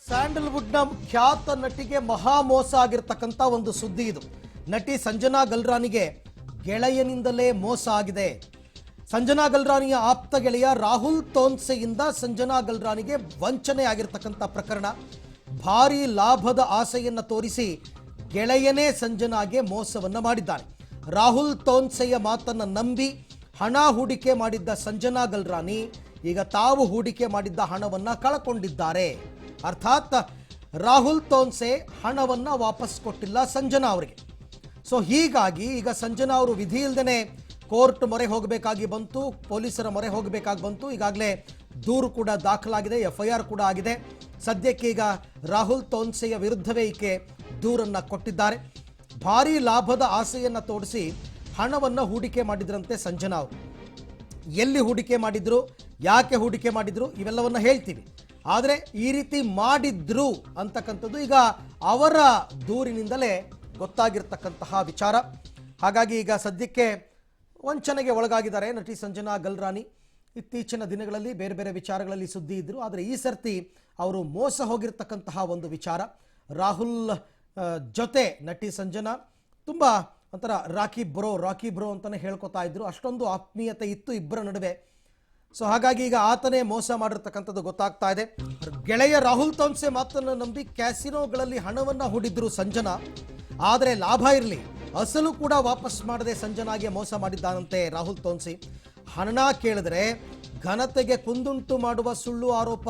ಸ್ಯಾಂಡಲ್ವುಡ್ನ ಖ್ಯಾತ ನಟಿಗೆ ಮಹಾ ಮೋಸ ಆಗಿರತಕ್ಕಂತ ಒಂದು ಸುದ್ದಿ ಇದು. ನಟಿ ಸಂಜನಾ ಗಲ್ರಾನಿಗೆ ಗೆಳೆಯನಿಂದಲೇ ಮೋಸ ಆಗಿದೆ. ಸಂಜನಾ ಗಲ್ರಾನಿಯ ಆಪ್ತ ಗೆಳೆಯ ರಾಹುಲ್ ತೋನ್ಸೆಯಿಂದ ಸಂಜನಾ ಗಲ್ರಾನಿಗೆ ವಂಚನೆ ಆಗಿರತಕ್ಕಂತ ಪ್ರಕರಣ. ಭಾರಿ ಲಾಭದ ಆಸೆಯನ್ನು ತೋರಿಸಿ ಗೆಳೆಯನೇ ಸಂಜನಾಗೆ ಮೋಸವನ್ನ ಮಾಡಿದ್ದಾನೆ. ರಾಹುಲ್ ತೋನ್ಸೆಯ ಮಾತನ್ನ ನಂಬಿ ಹಣ ಹೂಡಿಕೆ ಮಾಡಿದ್ದ ಸಂಜನಾ ಗಲ್ರಾನಿ ಈಗ ತಾವು ಹೂಡಿಕೆ ಮಾಡಿದ್ದ ಹಣವನ್ನ ಕಳಕೊಂಡಿದ್ದಾರೆ. ಅರ್ಥಾತ್ ರಾಹುಲ್ ತೋನ್ಸೆ ಹಣವನ್ನ ವಾಪಸ್ ಕೊಟ್ಟಿಲ್ಲ ಸಂಜನಾ ಅವರಿಗೆ. ಸೊ ಹೀಗಾಗಿ ಈಗ ಸಂಜನಾ ಅವರು ವಿಧಿ ಇಲ್ಲದೇನೆ ಕೋರ್ಟ್ ಮೊರೆ ಹೋಗಬೇಕಾಗಿ ಬಂತು, ಪೊಲೀಸರ ಮೊರೆ ಹೋಗಬೇಕಾಗಿ ಬಂತು. ಈಗಾಗಲೇ ದೂರು ಕೂಡ ದಾಖಲಾಗಿದೆ, FIR ಕೂಡ ಆಗಿದೆ. ಸದ್ಯಕ್ಕೆ ಈಗ ರಾಹುಲ್ ತೋನ್ಸೆಯ ವಿರುದ್ಧವೇ ಈಕೆ ದೂರನ್ನು ಕೊಟ್ಟಿದ್ದಾರೆ. ಭಾರೀ ಲಾಭದ ಆಸೆಯನ್ನು ತೋರಿಸಿ ಹಣವನ್ನು ಹೂಡಿಕೆ ಮಾಡಿದ್ರಂತೆ ಸಂಜನಾ ಅವರು. ಎಲ್ಲಿ ಹೂಡಿಕೆ ಮಾಡಿದ್ರು, ಯಾಕೆ ಹೂಡಿಕೆ ಮಾಡಿದ್ರು, ಇವೆಲ್ಲವನ್ನು ಹೇಳ್ತೀವಿ. ಆದರೆ ಈ ರೀತಿ ಮಾಡಿದ್ರು ಅಂತಕ್ಕಂಥದ್ದು ಈಗ ಅವರ ದೂರಿನಿಂದಲೇ ಗೊತ್ತಾಗಿರ್ತಕ್ಕಂತಹ ವಿಚಾರ. ಹಾಗಾಗಿ ಈಗ ಸದ್ಯಕ್ಕೆ ವಂಚನೆಗೆ ಒಳಗಾಗಿದ್ದಾರೆ ನಟಿ ಸಂಜನಾ ಗಲ್ರಾನಿ. ಇತ್ತೀಚಿನ ದಿನಗಳಲ್ಲಿ ಬೇರೆ ಬೇರೆ ವಿಚಾರಗಳಲ್ಲಿ ಸುದ್ದಿ ಇದ್ದರು, ಆದರೆ ಈ ಸರ್ತಿ ಅವರು ಮೋಸ ಹೋಗಿರ್ತಕ್ಕಂತಹ ಒಂದು ವಿಚಾರ. ರಾಹುಲ್ ಜೊತೆ ನಟಿ ಸಂಜನಾ ತುಂಬ ಒಂಥರ ರಾಕಿ ಬ್ರೋ ಅಂತಲೇ ಹೇಳ್ಕೊತಾ ಇದ್ರು. ಅಷ್ಟೊಂದು ಆತ್ಮೀಯತೆ ಇತ್ತು ಇಬ್ಬರ ನಡುವೆ. ಸೊ ಹಾಗಾಗಿ ಈಗ ಆತನೇ ಮೋಸ ಮಾಡಿರ್ತಕ್ಕಂಥದ್ದು ಗೊತ್ತಾಗ್ತಾ ಇದೆ. ಗೆಳೆಯ ರಾಹುಲ್ ತೋನ್ಸೆ ಮಾತನ್ನು ನಂಬಿ ಕ್ಯಾಸಿನೋಗಳಲ್ಲಿ ಹಣವನ್ನು ಹೂಡಿದ್ರು ಸಂಜನಾ. ಆದರೆ ಲಾಭ ಇರಲಿ, ಅಸಲು ಕೂಡ ವಾಪಸ್ ಮಾಡದೆ ಸಂಜನಾಗೆ ಮೋಸ ಮಾಡಿದ್ದಾನಂತೆ ರಾಹುಲ್ ತೋನ್ಸಿ. ಹಣ ಕೇಳಿದ್ರೆ ಘನತೆಗೆ ಕುಂದುಂಟು ಮಾಡುವ ಸುಳ್ಳು ಆರೋಪ.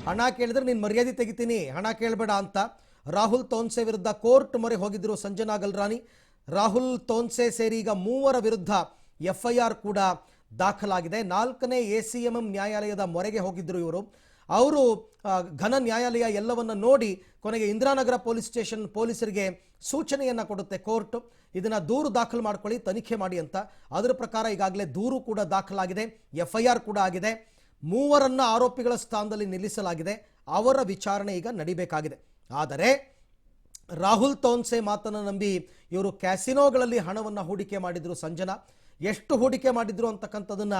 ಹಣ ಕೇಳಿದ್ರೆ ನೀನು ಮರ್ಯಾದೆ ತೆಗಿತೀನಿ, ಹಣ ಕೇಳಬೇಡ ಅಂತ ರಾಹುಲ್ ತೋನ್ಸೆ ವಿರುದ್ಧ ಕೋರ್ಟ್ ಮೊರೆ ಹೋಗಿದ್ರು ಸಂಜನಾ ಗಲ್ರಾನಿ. ರಾಹುಲ್ ತೋನ್ಸೆ ಸೇರಿ ಈಗ 3 ವಿರುದ್ಧ FIR ಕೂಡ ದಾಖಲಾಗಿದೆ. 4ನೇ ACMM ನ್ಯಾಯಾಲಯದ ಮೊರೆಗೆ ಹೋಗಿದ್ರು ಇವರು. ಅವರು ಘನ ನ್ಯಾಯಾಲಯ ಎಲ್ಲವನ್ನ ನೋಡಿ ಕೊನೆಗೆ ಇಂದಿರಾನಗರ ಪೊಲೀಸ್ ಸ್ಟೇಷನ್ ಪೊಲೀಸರಿಗೆ ಸೂಚನೆಯನ್ನು ಕೊಡುತ್ತೆ ಕೋರ್ಟ್. ಇದನ್ನು ದೂರು ದಾಖಲು ಮಾಡ್ಕೊಳ್ಳಿ, ತನಿಖೆ ಮಾಡಿ ಅಂತ. ಅದರ ಪ್ರಕಾರ ಈಗಾಗಲೇ ದೂರು ಕೂಡ ದಾಖಲಾಗಿದೆ, FIR ಕೂಡ ಆಗಿದೆ. 3 ಆರೋಪಿಗಳ ಸ್ಥಾನದಲ್ಲಿ ನಿಲ್ಲಿಸಲಾಗಿದೆ. ಅವರ ವಿಚಾರಣೆ ಈಗ ನಡಿಬೇಕಾಗಿದೆ. ಆದರೆ ರಾಹುಲ್ ತೋನ್ಸೆ ಮಾತನ್ನು ನಂಬಿ ಇವರು ಕ್ಯಾಸಿನೋಗಳಲ್ಲಿ ಹಣವನ್ನು ಹೂಡಿಕೆ ಮಾಡಿದ್ರು ಸಂಜನಾ. ಎಷ್ಟು ಹೂಡಿಕೆ ಮಾಡಿದ್ರು ಅಂತಕ್ಕಂಥದ್ದನ್ನು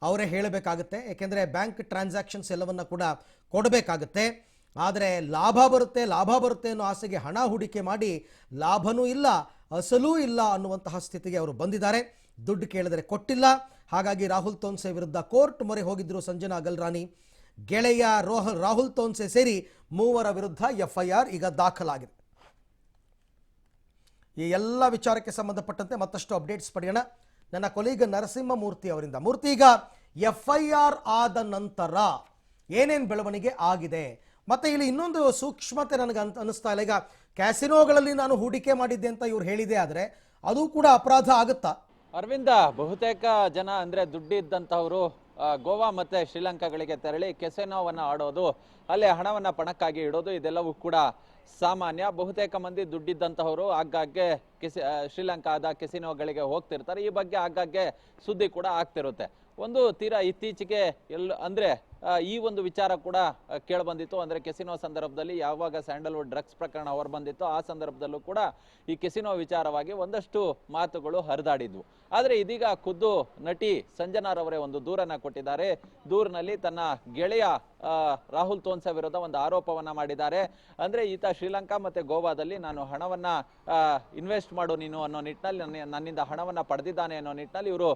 ಅವರೇ ಹೇಳಬೇಕಾಗುತ್ತೆ, ಏಕೆಂದರೆ ಬ್ಯಾಂಕ್ ಟ್ರಾನ್ಸಾಕ್ಷನ್ಸ್ ಎಲ್ಲವನ್ನ ಕೂಡ ಕೊಡಬೇಕಾಗುತ್ತೆ. ಆದರೆ ಲಾಭ ಬರುತ್ತೆ ಅನ್ನೋ ಆಸೆಗೆ ಹಣ ಹೂಡಿಕೆ ಮಾಡಿ ಲಾಭನೂ ಇಲ್ಲ, ಅಸಲೂ ಇಲ್ಲ ಅನ್ನುವಂತಹ ಸ್ಥಿತಿಗೆ ಅವರು ಬಂದಿದ್ದಾರೆ. ದುಡ್ಡು ಕೇಳಿದರೆ ಕೊಟ್ಟಿಲ್ಲ. ಹಾಗಾಗಿ ರಾಹುಲ್ ತೋನ್ಸೆ ವಿರುದ್ಧ ಕೋರ್ಟ್ ಮೊರೆ ಹೋಗಿದ್ರು ಸಂಜನಾ ಗಲ್ರಾನಿ. ಗೆಳೆಯ ರಾಹುಲ್ ತೋನ್ಸೆ ಸೇರಿ 3 ವಿರುದ್ಧ FIR ಈಗ ದಾಖಲಾಗಿದೆ. ಈ ಎಲ್ಲ ವಿಚಾರಕ್ಕೆ ಸಂಬಂಧಪಟ್ಟಂತೆ ಮತ್ತಷ್ಟು ಅಪ್ಡೇಟ್ಸ್ ಪಡೆಯೋಣ ನನ್ನ ಕೊಲೀಗ ನರಸಿಂಹಮೂರ್ತಿ ಅವರಿಂದ. ಮೂರ್ತಿ, ಈಗ FIR ಆದ ನಂತರ ಏನೇನು ಬೆಳವಣಿಗೆ ಆಗಿದೆ, ಮತ್ತೆ ಇಲ್ಲಿ ಇನ್ನೊಂದು ಸೂಕ್ಷ್ಮತೆ ನನಗೆ ಅನಿಸ್ತಾ ಇಲ್ಲ. ಈಗ ಕ್ಯಾಸಿನೋಗಳಲ್ಲಿ ನಾನು ಹೂಡಿಕೆ ಮಾಡಿದ್ದೆ ಅಂತ ಇವ್ರು ಹೇಳಿದೆ, ಆದರೆ ಅದು ಕೂಡ ಅಪರಾಧ ಆಗುತ್ತಾ? ಅರವಿಂದ, ಬಹುತೇಕ ಜನ ಅಂದ್ರೆ ದುಡ್ಡಿದ್ದಂಥವ್ರು ಗೋವಾ ಮತ್ತೆ ಶ್ರೀಲಂಕಾಗಳಿಗೆ ತೆರಳಿ ಕೆಸಿನೋವನ್ನು ಆಡೋದು, ಅಲ್ಲೇ ಹಣವನ್ನ ಪಣಕ್ಕಾಗಿ ಇಡೋದು, ಇದೆಲ್ಲವೂ ಕೂಡ ಸಾಮಾನ್ಯ. ಬಹುತೇಕ ಮಂದಿ ದುಡ್ಡಿದ್ದಂತಹವರು ಆಗಾಗ್ಗೆ ಶ್ರೀಲಂಕಾದ ಕೆಸಿನೋಗಳಿಗೆ ಹೋಗ್ತಿರ್ತಾರೆ. ಈ ಬಗ್ಗೆ ಆಗಾಗ್ಗೆ ಸುದ್ದಿ ಕೂಡ ಆಗ್ತಿರುತ್ತೆ. ಒಂದು ತೀರಾ ಇತ್ತೀಚೆಗೆ ಅಂದ್ರೆ ಈ ಒಂದು ವಿಚಾರ ಕೂಡ ಕೇಳಿಬಂದಿತ್ತು. ಅಂದ್ರೆ ಕೆಸಿನೋ ಸಂದರ್ಭದಲ್ಲಿ ಯಾವಾಗ ಸ್ಯಾಂಡಲ್ವುಡ್ ಡ್ರಗ್ಸ್ ಪ್ರಕರಣ ಹೊರ ಬಂದಿತ್ತು, ಆ ಸಂದರ್ಭದಲ್ಲೂ ಕೂಡ ಈ ಕೆಸಿನೋ ವಿಚಾರವಾಗಿ ಒಂದಷ್ಟು ಮಾತುಗಳು ಹರಿದಾಡಿದ್ವು. ಆದ್ರೆ ಇದೀಗ ಖುದ್ದು ನಟಿ ಸಂಜನಾರವರೇ ಒಂದು ದೂರನ್ನ ಕೊಟ್ಟಿದ್ದಾರೆ. ದೂರಿನಲ್ಲಿ ತನ್ನ ಗೆಳೆಯ ರಾಹುಲ್ ತೋನ್ಸೆ ವಿರುದ್ಧ ಒಂದು ಆರೋಪವನ್ನ ಮಾಡಿದ್ದಾರೆ. ಅಂದ್ರೆ ಈತ ಶ್ರೀಲಂಕಾ ಮತ್ತೆ ಗೋವಾದಲ್ಲಿ ನಾನು ಹಣವನ್ನ ಇನ್ವೆಸ್ಟ್ ಮಾಡು ನೀನು ಅನ್ನೋ ನಿಟ್ಟಿನಲ್ಲಿ ನನ್ನಿಂದ ಹಣವನ್ನ ಪಡೆದಿದ್ದಾನೆ ಅನ್ನೋ ನಿಟ್ಟಿನಲ್ಲಿ ಇವರು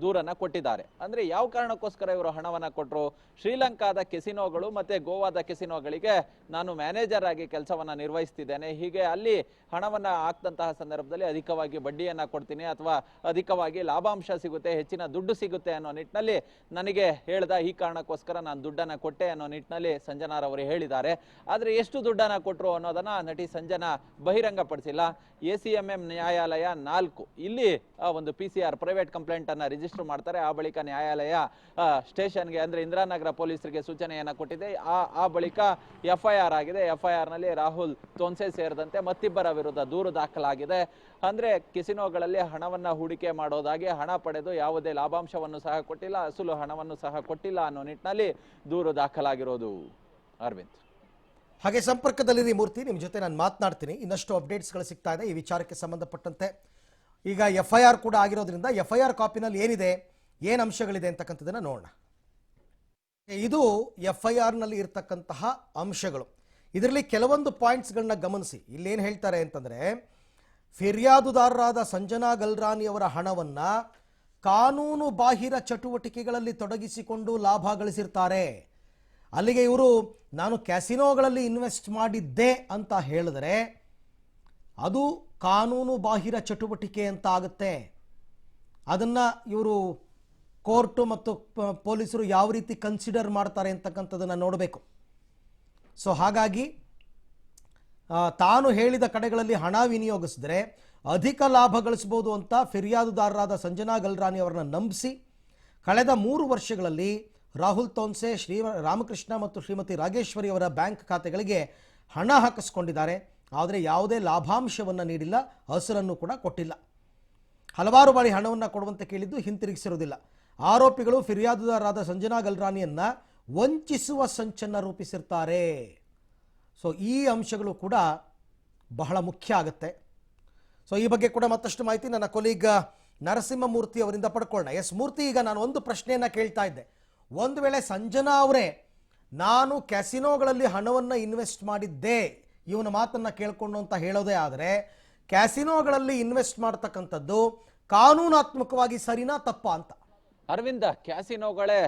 ದೂರನ್ನ ಕೊಟ್ಟಿದ್ದಾರೆ. ಅಂದ್ರೆ ಯಾವ ಕಾರಣಕ್ಕೋಸ್ಕರ ಇವರು ಹಣವನ್ನ ಕೊಟ್ಟರು? ಶ್ರೀಲಂಕಾದ ಕೆಸಿನೋಗಳು ಮತ್ತೆ ಗೋವಾದ ಕೆಸಿನೋಗಳಿಗೆ ನಾನು ಮ್ಯಾನೇಜರ್ ಆಗಿ ಕೆಲಸವನ್ನ ನಿರ್ವಹಿಸ್ತಿದ್ದೇನೆ, ಹೀಗೆ ಅಲ್ಲಿ ಹಣವನ್ನ ಹಾಕ್ದಂತಹ ಸಂದರ್ಭದಲ್ಲಿ ಅಧಿಕವಾಗಿ ಬಡ್ಡಿಯನ್ನ ಕೊಡ್ತೀನಿ ಅಥವಾ ಅಧಿಕವಾಗಿ ಲಾಭಾಂಶ ಸಿಗುತ್ತೆ, ಹೆಚ್ಚಿನ ದುಡ್ಡು ಸಿಗುತ್ತೆ ಅನ್ನೋ ನಿಟ್ಟಿನಲ್ಲಿ ನನಗೆ ಹೇಳ್ದ. ಈ ಕಾರಣಕ್ಕೋಸ್ಕರ ನಾನು ದುಡ್ಡನ್ನ ಕೊಟ್ಟೆ ಅನ್ನೋ ನಿಟ್ಟಿನಲ್ಲಿ ಸಂಜನಾರವರು ಹೇಳಿದ್ದಾರೆ. ಆದ್ರೆ ಎಷ್ಟು ದುಡ್ಡನ್ನ ಕೊಟ್ಟರು ಅನ್ನೋದನ್ನ ನಟಿ ಸಂಜನಾ ಬಹಿರಂಗಪಡಿಸಿಲ್ಲ. ACMM ನ್ಯಾಯಾಲಯ 4 ಇಲ್ಲಿ ಒಂದು PCR ಪ್ರೈವೇಟ್ ಕಂಪ್ಲೇಂಟ್ ಅನ್ನ ರಿಜಿಸ್ಟರ್ ಮಾಡ್ತಾರೆ. ಆ ಬಳಿಕ ನ್ಯಾಯಾಲಯ ಸ್ಟೇಷನ್ಗೆ ಅಂದ್ರೆ ಇಂದಿರಾನಗರ ಪೊಲೀಸರಿಗೆ ಸೂಚನೆಯನ್ನ ಕೊಟ್ಟಿದೆ. ಆ ಬಳಿಕ FIR ಆಗಿದೆ. FIR ನಲ್ಲಿ ರಾಹುಲ್ ತೋನ್ಸೆ ಸೇರಿದಂತೆ ಮತ್ತಿಬ್ಬರ ವಿರುದ್ಧ ದೂರು ದಾಖಲಾಗಿದೆ. ಅಂದ್ರೆ ಕೆಸಿನೋಗಳಲ್ಲಿ ಹಣವನ್ನ ಹೂಡಿಕೆ ಮಾಡೋದಾಗಿ ಹಣ ಪಡೆದು ಯಾವುದೇ ಲಾಭಾಂಶವನ್ನು ಸಹ ಕೊಟ್ಟಿಲ್ಲ, ಅಸಲು ಹಣವನ್ನು ಸಹ ಕೊಟ್ಟಿಲ್ಲ ಅನ್ನೋ ನಿಟ್ಟಿನಲ್ಲಿ ದೂರು ದಾಖಲಾಗಿರೋದು. ಅರವಿಂದ್, ಹಾಗೆ ಸಂಪರ್ಕದಲ್ಲಿರಿ ಮೂರ್ತಿ, ನಿಮ್ಮ ಜೊತೆ ನಾನು ಮಾತನಾಡ್ತೀನಿ. ಇನ್ನಷ್ಟು ಅಪ್ಡೇಟ್ಸ್ಗಳು ಸಿಗ್ತಾ ಇದೆ ಈ ವಿಚಾರಕ್ಕೆ ಸಂಬಂಧಪಟ್ಟಂತೆ. ಈಗ FIR ಕೂಡ ಆಗಿರೋದ್ರಿಂದ FIR ಕಾಪಿನಲ್ಲಿ ಏನಿದೆ, ಏನು ಅಂಶಗಳಿದೆ ಅಂತಕ್ಕಂಥದ್ದನ್ನು ನೋಡೋಣ. ಇದು FIR ನಲ್ಲಿ ಇರತಕ್ಕಂತಹ ಅಂಶಗಳು. ಇದರಲ್ಲಿ ಕೆಲವೊಂದು ಪಾಯಿಂಟ್ಸ್ಗಳನ್ನ ಗಮನಿಸಿ. ಇಲ್ಲೇನು ಹೇಳ್ತಾರೆ ಅಂತಂದರೆ, ಫಿರ್ಯಾದುದಾರರಾದ ಸಂಜನಾ ಗಲ್ರಾನಿ ಅವರ ಹಣವನ್ನು ಕಾನೂನು ಬಾಹಿರ ಚಟುವಟಿಕೆಗಳಲ್ಲಿ ತೊಡಗಿಸಿಕೊಂಡು ಲಾಭ ಗಳಿಸಿರ್ತಾರೆ. ಅಲ್ಲಿಗೆ ಇವರು ನಾನು ಕ್ಯಾಸಿನೋಗಳಲ್ಲಿ ಇನ್ವೆಸ್ಟ್ ಮಾಡಿದ್ದೆ ಅಂತ ಹೇಳಿದ್ರೆ ಅದು ಕಾನೂನು ಬಾಹಿರ ಚಟುವಟಿಕೆ ಅಂತ ಆಗುತ್ತೆ. ಅದನ್ನು ಇವರು ಕೋರ್ಟು ಮತ್ತು ಪೊಲೀಸರು ಯಾವ ರೀತಿ ಕನ್ಸಿಡರ್ ಮಾಡ್ತಾರೆ ಅಂತಕ್ಕಂಥದ್ದನ್ನು ನೋಡಬೇಕು. ಸೊ ಹಾಗಾಗಿ ತಾನು ಹೇಳಿದ ಕಡೆಗಳಲ್ಲಿ ಹಣ ವಿನಿಯೋಗಿಸಿದ್ರೆ ಅಧಿಕ ಲಾಭ ಗಳಿಸ್ಬೋದು ಅಂತ ಫಿರ್ಯಾದುದಾರರಾದ ಸಂಜನಾ ಗಲ್ರಾನಿ ಅವರನ್ನು ನಂಬಿಸಿ ಕಳೆದ 3 ವರ್ಷಗಳಲ್ಲಿ ರಾಹುಲ್ ತೋನ್ಸೆ, ಶ್ರೀ ರಾಮಕೃಷ್ಣ ಮತ್ತು ಶ್ರೀಮತಿ ರಾಗೇಶ್ವರಿ ಅವರ ಬ್ಯಾಂಕ್ ಖಾತೆಗಳಿಗೆ ಹಣ ಹಾಕಿಸ್ಕೊಂಡಿದ್ದಾರೆ. ಆದರೆ ಯಾವುದೇ ಲಾಭಾಂಶವನ್ನು ನೀಡಿಲ್ಲ, ಹಸಿರನ್ನು ಕೂಡ ಕೊಟ್ಟಿಲ್ಲ. ಹಲವಾರು ಬಾರಿ ಹಣವನ್ನು ಕೊಡುವಂತೆ ಕೇಳಿದ್ದು ಹಿಂತಿರುಗಿಸಿರುವುದಿಲ್ಲ. ಆರೋಪಿಗಳು ಫಿರ್ಯಾದುದಾರರಾದ ಸಂಜನಾ ಗಲ್ರಾನಿಯನ್ನು ವಂಚಿಸುವ ಸಂಚನ್ನು ರೂಪಿಸಿರ್ತಾರೆ. ಸೊ ಈ ಅಂಶಗಳು ಕೂಡ ಬಹಳ ಮುಖ್ಯ ಆಗುತ್ತೆ. ಸೊ ಈ ಬಗ್ಗೆ ಕೂಡ ಮತ್ತಷ್ಟು ಮಾಹಿತಿ ನನ್ನ ಕೊಲೀಗ್ ನರಸಿಂಹಮೂರ್ತಿ ಅವರಿಂದ ಪಡ್ಕೊಳ್ಳೋಣ. ಎಸ್ ಮೂರ್ತಿ, ಈಗ ನಾನು ಒಂದು ಪ್ರಶ್ನೆಯನ್ನು ಕೇಳ್ತಾ ಇದ್ದೆ. ಒಂದು ವೇಳೆ ಸಂಜನಾ ಅವರೇ ನಾನು ಕ್ಯಾಸಿನೋಗಳಲ್ಲಿ ಹಣವನ್ನು ಇನ್ವೆಸ್ಟ್ ಮಾಡಿದ್ದೆ ಇವನ ಮಾತನ್ನು ಕೇಳಿಕೊಂಡು ಅಂತ ಹೇಳೋದೇ ಆದರೆ, ಕ್ಯಾಸಿನೋಗಳಲ್ಲಿ ಇನ್ವೆಸ್ಟ್ ಮಾಡ್ತಕ್ಕಂಥದ್ದು ಕಾನೂನಾತ್ಮಕವಾಗಿ ಸರಿನಾ ತಪ್ಪಾ ಅಂತ? ಅರವಿಂದ, ಕ್ಯಾಸಿನೋಗಳೇ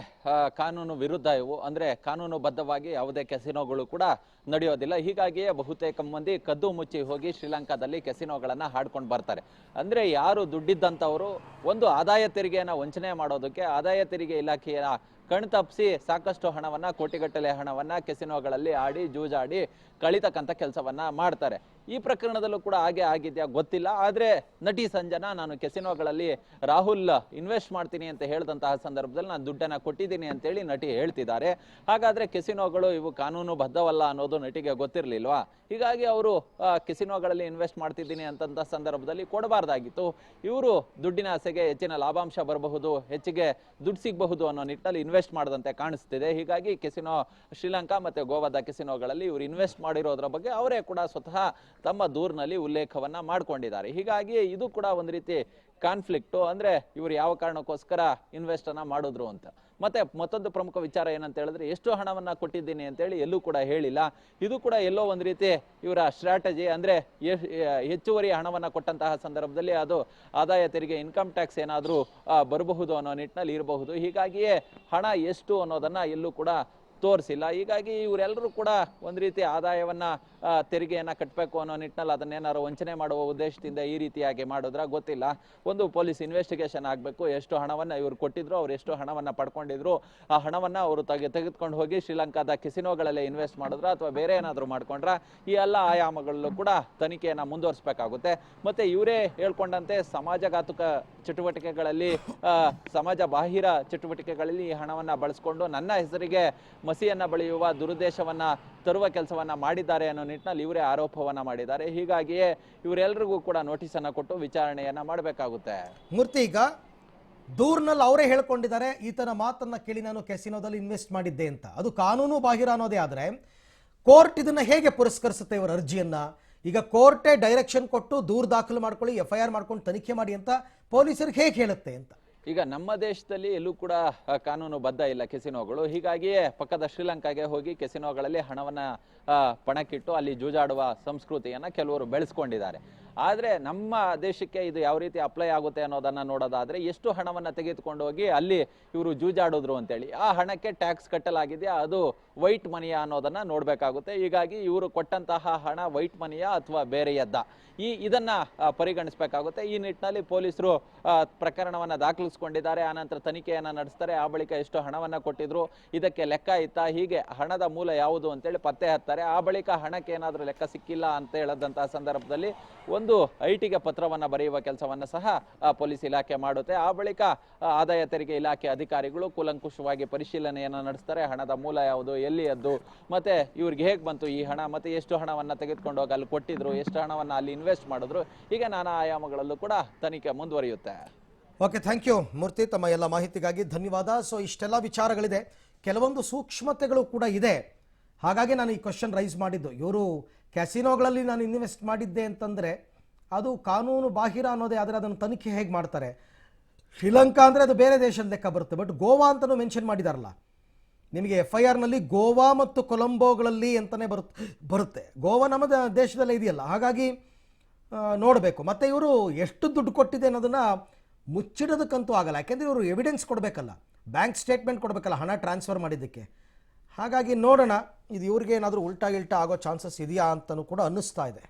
ಕಾನೂನು ವಿರುದ್ಧ ಇವು. ಅಂದ್ರೆ ಕಾನೂನುಬದ್ಧವಾಗಿ ಯಾವುದೇ ಕ್ಯಾಸಿನೋಗಳು ಕೂಡ ನಡೆಯೋದಿಲ್ಲ. ಹೀಗಾಗಿಯೇ ಬಹುತೇಕ ಮಂದಿ ಕದ್ದು ಮುಚ್ಚಿ ಹೋಗಿ ಶ್ರೀಲಂಕಾದಲ್ಲಿ ಕ್ಯಾಸಿನೋಗಳನ್ನ ಹಾಡ್ಕೊಂಡು ಬರ್ತಾರೆ. ಅಂದ್ರೆ ಯಾರು ದುಡ್ಡಿದ್ದಂಥವರು ಒಂದು ಆದಾಯ ತೆರಿಗೆಯನ್ನ ವಂಚನೆ ಮಾಡೋದಕ್ಕೆ ಆದಾಯ ತೆರಿಗೆ ಇಲಾಖೆಯ ಕಣ್ತಪ್ಪಿಸಿ ಸಾಕಷ್ಟು ಹಣವನ್ನ, ಕೋಟಿಗಟ್ಟಲೆ ಹಣವನ್ನ ಕೆಸಿನೋಗಳಲ್ಲಿ ಆಡಿ ಜೂಜಾಡಿ ಕಳಿತಕ್ಕಂಥ ಕೆಲಸವನ್ನ ಮಾಡ್ತಾರೆ. ಈ ಪ್ರಕರಣದಲ್ಲೂ ಕೂಡ ಹಾಗೆ ಆಗಿದ್ಯಾ ಗೊತ್ತಿಲ್ಲ. ಆದ್ರೆ ನಟಿ ಸಂಜನಾ ನಾನು ಕೆಸಿನೋಗಳಲ್ಲಿ ರಾಹುಲ್ ಇನ್ವೆಸ್ಟ್ ಮಾಡ್ತೀನಿ ಅಂತ ಹೇಳಿದಂತಹ ಸಂದರ್ಭದಲ್ಲಿ ನಾನು ದುಡ್ಡನ್ನ ಕೊಟ್ಟಿದ್ದೀನಿ ಅಂತೇಳಿ ನಟಿ ಹೇಳ್ತಿದ್ದಾರೆ. ಹಾಗಾದ್ರೆ ಕೆಸಿನೋಗಳು ಇವು ಕಾನೂನು ಬದ್ಧವಲ್ಲ ಅನ್ನೋದು ನಟಿಗೆ ಗೊತ್ತಿರಲಿಲ್ವಾ? ಹೀಗಾಗಿ ಅವರು ಕೆಸಿನೋಗಳಲ್ಲಿ ಇನ್ವೆಸ್ಟ್ ಮಾಡ್ತಿದ್ದೀನಿ ಅಂತಂತ ಸಂದರ್ಭದಲ್ಲಿ ಕೊಡಬಾರ್ದಾಗಿತ್ತು. ಇವರು ದುಡ್ಡಿನ ಆಸೆಗೆ ಹೆಚ್ಚಿನ ಲಾಭಾಂಶ ಬರಬಹುದು, ಹೆಚ್ಚಿಗೆ ದುಡ್ಡು ಸಿಗಬಹುದು ಅನ್ನೋ ನಿಟ್ಟಿನಲ್ಲಿ ಇನ್ವೆಸ್ಟ್ ಮಾಡದಂತೆ ಕಾಣಿಸ್ತಿದೆ. ಹೀಗಾಗಿ ಕೆಸಿನೋ ಶ್ರೀಲಂಕಾ ಮತ್ತೆ ಗೋವಾದ ಕೆಸಿನೋಗಳಲ್ಲಿ ಇವರು ಇನ್ವೆಸ್ಟ್ ಮಾಡಿರೋದ್ರ ಬಗ್ಗೆ ಅವರೇ ಕೂಡ ಸ್ವತಃ ತಮ್ಮ ದೂರಿನಲ್ಲಿ ಉಲ್ಲೇಖವನ್ನ ಮಾಡ್ಕೊಂಡಿದ್ದಾರೆ. ಹೀಗಾಗಿ ಇದು ಕೂಡ ಒಂದು ರೀತಿ ಕಾನ್ಫ್ಲಿಕ್ಟು. ಅಂದ್ರೆ ಇವರು ಯಾವ ಕಾರಣಕ್ಕೋಸ್ಕರ ಇನ್ವೆಸ್ಟ್ ಅನ್ನ ಮಾಡಿದ್ರು ಅಂತ. ಮತ್ತೆ ಮತ್ತೊಂದು ಪ್ರಮುಖ ವಿಚಾರ ಏನಂತ ಹೇಳಿದ್ರೆ, ಎಷ್ಟು ಹಣವನ್ನ ಕೊಟ್ಟಿದ್ದೀನಿ ಅಂತೇಳಿ ಎಲ್ಲೂ ಕೂಡ ಹೇಳಿಲ್ಲ. ಇದು ಕೂಡ ಎಲ್ಲೋ ಒಂದು ರೀತಿ ಇವರ ಸ್ಟ್ರಾಟಜಿ. ಅಂದ್ರೆ ಹೆಚ್ಚುವರಿ ಹಣವನ್ನ ಕೊಟ್ಟಂತಹ ಸಂದರ್ಭದಲ್ಲಿ ಅದು ಆದಾಯ ತೆರಿಗೆ, ಇನ್ಕಮ್ ಟ್ಯಾಕ್ಸ್ ಏನಾದ್ರೂ ಬರಬಹುದು ಅನ್ನೋ ನಿಟ್ಟಿನಲ್ಲಿ ಇರಬಹುದು. ಹೀಗಾಗಿಯೇ ಹಣ ಎಷ್ಟು ಅನ್ನೋದನ್ನ ಎಲ್ಲೂ ಕೂಡ ತೋರಿಸಿಲ್ಲ. ಹೀಗಾಗಿ ಇವರೆಲ್ಲರೂ ಕೂಡ ಒಂದು ರೀತಿ ಆದಾಯವನ್ನ ತೆರಿಗೆಯನ್ನ ಕಟ್ಟಬೇಕು ಅನ್ನೋ ನಿಟ್ಟಿನಲ್ಲಿ ಅದನ್ನೇನಾದ್ರು ವಂಚನೆ ಮಾಡುವ ಉದ್ದೇಶದಿಂದ ಈ ರೀತಿಯಾಗಿ ಮಾಡಿದ್ರ ಗೊತ್ತಿಲ್ಲ. ಒಂದು ಪೊಲೀಸ್ ಇನ್ವೆಸ್ಟಿಗೇಷನ್ ಆಗಬೇಕು. ಎಷ್ಟು ಹಣವನ್ನ ಇವರು ಕೊಟ್ಟಿದ್ರು, ಅವ್ರು ಎಷ್ಟು ಹಣವನ್ನ ಪಡ್ಕೊಂಡಿದ್ರು, ಆ ಹಣವನ್ನ ಅವರು ತೆಗೆದುಕೊಂಡು ಹೋಗಿ ಶ್ರೀಲಂಕಾದ ಕೆಸಿನೋಗಳಲ್ಲೇ ಇನ್ವೆಸ್ಟ್ ಮಾಡಿದ್ರ ಅಥವಾ ಬೇರೆ ಏನಾದ್ರು ಮಾಡ್ಕೊಂಡ್ರ, ಈ ಎಲ್ಲ ಆಯಾಮಗಳಲ್ಲೂ ಕೂಡ ತನಿಖೆಯನ್ನ ಮುಂದುವರಿಸಬೇಕಾಗುತ್ತೆ. ಮತ್ತೆ ಇವರೇ ಹೇಳ್ಕೊಂಡಂತೆ ಸಮಾಜಘಾತುಕ ಚಟುವಟಿಕೆಗಳಲ್ಲಿ, ಸಮಾಜ ಬಾಹಿರ ಚಟುವಟಿಕೆಗಳಲ್ಲಿ ಈ ಹಣವನ್ನ ಬಳಸ್ಕೊಂಡು ನನ್ನ ಹೆಸರಿಗೆ ಮಸಿಯನ್ನ ಬಳಿಯುವ ದುರುದ್ದೇಶವನ್ನ ತರುವ ಕೆಲಸವನ್ನ ಮಾಡಿದ್ದಾರೆ ಅನ್ನೋ ನಿಟ್ಟಿನಲ್ಲಿ ಇವರೇ ಆರೋಪವನ್ನ ಮಾಡಿದ್ದಾರೆ. ಹೀಗಾಗಿಯೇ ಇವರೆಲ್ಲರಿಗೂ ಕೂಡ ನೋಟಿಸ್ ಅನ್ನ ಕೊಟ್ಟು ವಿಚಾರಣೆಯನ್ನ ಮಾಡಬೇಕಾಗುತ್ತೆ. ಮೂರ್ತಿ, ಈಗ ದೂರ್ನಲ್ಲಿ ಅವರೇ ಹೇಳ್ಕೊಂಡಿದ್ದಾರೆ ಈತನ ಮಾತನ್ನ ಕೇಳಿ ನಾನು ಕೆಸಿನೋದಲ್ಲಿ ಇನ್ವೆಸ್ಟ್ ಮಾಡಿದ್ದೆ ಅಂತ. ಅದು ಕಾನೂನು ಬಾಹಿರ ಅನ್ನೋದೇ ಆದ್ರೆ ಕೋರ್ಟ್ ಇದನ್ನ ಹೇಗೆ ಪುರಸ್ಕರಿಸುತ್ತೆ ಇವರ ಅರ್ಜಿಯನ್ನ? ಈಗ ಕೋರ್ಟೇ ಡೈರೆಕ್ಷನ್ ಕೊಟ್ಟು ದೂರು ದಾಖಲು ಮಾಡ್ಕೊಳ್ಳಿ, FIR ಮಾಡ್ಕೊಂಡು ತನಿಖೆ ಮಾಡಿ ಅಂತ ಪೊಲೀಸರಿಗೆ ಹೇಗೆ ಹೇಳುತ್ತೆ ಅಂತ? ಈಗ ನಮ್ಮ ದೇಶದಲ್ಲಿ ಎಲ್ಲೂ ಕೂಡ ಕಾನೂನು ಬದ್ಧ ಇಲ್ಲ ಕೆಸಿನೋಗಳು. ಹೀಗಾಗಿಯೇ ಪಕ್ಕದ ಶ್ರೀಲಂಕಾಗೆ ಹೋಗಿ ಕೆಸಿನೋಗಳಲ್ಲಿ ಹಣವನ್ನ ಪಣಕ್ಕಿಟ್ಟು ಅಲ್ಲಿ ಜೂಜಾಡುವ ಸಂಸ್ಕೃತಿಯನ್ನ ಕೆಲವರು ಬೆಳೆಸ್ಕೊಂಡಿದ್ದಾರೆ. ಆದ್ರೆ ನಮ್ಮ ದೇಶಕ್ಕೆ ಇದು ಯಾವ ರೀತಿ ಅಪ್ಲೈ ಆಗುತ್ತೆ ಅನ್ನೋದನ್ನ ನೋಡೋದಾದ್ರೆ, ಎಷ್ಟು ಹಣವನ್ನ ತೆಗೆದುಕೊಂಡು ಹೋಗಿ ಅಲ್ಲಿ ಇವರು ಜೂಜಾಡಿದ್ರು ಅಂತೇಳಿ ಆ ಹಣಕ್ಕೆ ಟ್ಯಾಕ್ಸ್ ಕಟ್ಟಲಾಗಿದೆಯಾ, ಅದು ವೈಟ್ ಮನಿಯಾ ಅನ್ನೋದನ್ನ ನೋಡ್ಬೇಕಾಗುತ್ತೆ. ಹೀಗಾಗಿ ಇವರು ಕೊಟ್ಟಂತಹ ಹಣ ವೈಟ್ ಮನಿಯಾ ಅಥವಾ ಬೇರೆಯದ್ದ, ಇದನ್ನ ಪರಿಗಣಿಸಬೇಕಾಗುತ್ತೆ. ಈ ನಿಟ್ಟಿನಲ್ಲಿ ಪೊಲೀಸರು ಪ್ರಕರಣವನ್ನ ದಾಖಲಿಸಿಕೊಂಡಿದ್ದಾರೆ. ಆನಂತರ ತನಿಖೆಯನ್ನ ನಡೆಸ್ತಾರೆ. ಆ ಬಳಿಕ ಎಷ್ಟು ಹಣವನ್ನ ಕೊಟ್ಟಿದ್ರು, ಇದಕ್ಕೆ ಲೆಕ್ಕ ಇತ್ತಾ, ಹೀಗೆ ಹಣದ ಮೂಲ ಯಾವುದು ಅಂತೇಳಿ ಪತ್ತೆ ಹತ್ತಾರೆ. ಆ ಬಳಿಕ ಹಣಕ್ಕೆ ಏನಾದ್ರೂ ಲೆಕ್ಕ ಸಿಕ್ಕಿಲ್ಲ ಅಂತ ಹೇಳದಂತಹ ಸಂದರ್ಭದಲ್ಲಿ ಒಂದು ಐಟಿಗೆ ಪತ್ರವನ್ನ ಬರೆಯುವ ಕೆಲಸವನ್ನ ಸಹ ಪೊಲೀಸ್ ಇಲಾಖೆ ಮಾಡುತ್ತೆ. ಆ ಬಳಿಕ ಆದಾಯ ತೆರಿಗೆ ಇಲಾಖೆ ಅಧಿಕಾರಿಗಳು ಕೂಲಂಕುಷವಾಗಿ ಪರಿಶೀಲನೆಯನ್ನ ನಡೆಸ್ತಾರೆ. ಹಣದ ಮೂಲ ಯಾವುದು, ಎಲ್ಲಿಯದ್ದು, ಮತ್ತೆ ಇವ್ರಿಗೆ ಹೇಗೆ ಬಂತು ಈ ಹಣ, ಮತ್ತೆ ಎಷ್ಟು ಹಣವನ್ನ ತೆಗೆದುಕೊಂಡು ಹೋಗಿ ಅಲ್ಲಿ ಕೊಟ್ಟಿದ್ರು, ಎಷ್ಟು ಹಣವನ್ನ ಅಲ್ಲಿ ಇನ್ವೆಸ್ಟ್ ಮಾಡಿದ್ರು, ಹೀಗೆ ನಾನಾ ಆಯಾಮಗಳಲ್ಲೂ ಕೂಡ ತನಿಖೆ ಮುಂದುವರಿಯುತ್ತೆ. ಓಕೆ, ಥ್ಯಾಂಕ್ ಯು ಮೂರ್ತಿ, ತಮ್ಮ ಎಲ್ಲ ಮಾಹಿತಿಗಾಗಿ ಧನ್ಯವಾದ. ಸೊ ಇಷ್ಟೆಲ್ಲ ವಿಚಾರಗಳಿದೆ, ಕೆಲವೊಂದು ಸೂಕ್ಷ್ಮತೆಗಳು ಕೂಡ ಇದೆ. ಹಾಗಾಗಿ ನಾನು ಈ ಕ್ವಶನ್ ರೈಸ್ ಮಾಡಿದ್ದು. ಇವರು ಕ್ಯಾಸಿನೋಗಳಲ್ಲಿ ನಾನು ಇನ್ವೆಸ್ಟ್ ಮಾಡಿದ್ದೆ ಅಂತಂದರೆ ಅದು ಕಾನೂನು ಬಾಹಿರ ಅನ್ನೋದೇ ಆದರೆ ಅದನ್ನು ತನಿಖೆ ಹೇಗೆ ಮಾಡ್ತಾರೆ? ಶ್ರೀಲಂಕಾ ಅಂದರೆ ಅದು ಬೇರೆ ದೇಶದ ಲೆಕ್ಕ ಬರುತ್ತೆ, ಬಟ್ ಗೋವಾ ಅಂತಲೂ ಮೆನ್ಷನ್ ಮಾಡಿದಾರಲ್ಲ. ನಿಮಗೆ FIR ನಲ್ಲಿ ಗೋವಾ ಮತ್ತು ಕೊಲಂಬೋಗಳಲ್ಲಿ ಅಂತಲೇ ಬರುತ್ತೆ. ಗೋವಾ ನಮ್ಮ ದೇಶದಲ್ಲೇ ಇದೆಯಲ್ಲ, ಹಾಗಾಗಿ ನೋಡಬೇಕು. ಮತ್ತು ಇವರು ಎಷ್ಟು ದುಡ್ಡು ಕೊಟ್ಟಿದೆ ಅನ್ನೋದನ್ನು ಮುಚ್ಚಿಡೋದಕ್ಕಂತೂ ಆಗಲ್ಲ, ಯಾಕೆಂದರೆ ಇವರು ಎವಿಡೆನ್ಸ್ ಕೊಡಬೇಕಲ್ಲ, ಬ್ಯಾಂಕ್ ಸ್ಟೇಟ್ಮೆಂಟ್ ಕೊಡಬೇಕಲ್ಲ ಹಣ ಟ್ರಾನ್ಸ್ಫರ್ ಮಾಡಿದ್ದಕ್ಕೆ. ಹಾಗಾಗಿ ನೋಡೋಣ, ಇದು ಇವ್ರಿಗೆ ಏನಾದರೂ ಉಲ್ಟಾ ಗಿಲ್ಟಾ ಆಗೋ ಚಾನ್ಸಸ್ ಇದೆಯಾ ಅಂತಲೂ ಕೂಡ ಅನ್ನಿಸ್ತಾ ಇದೆ.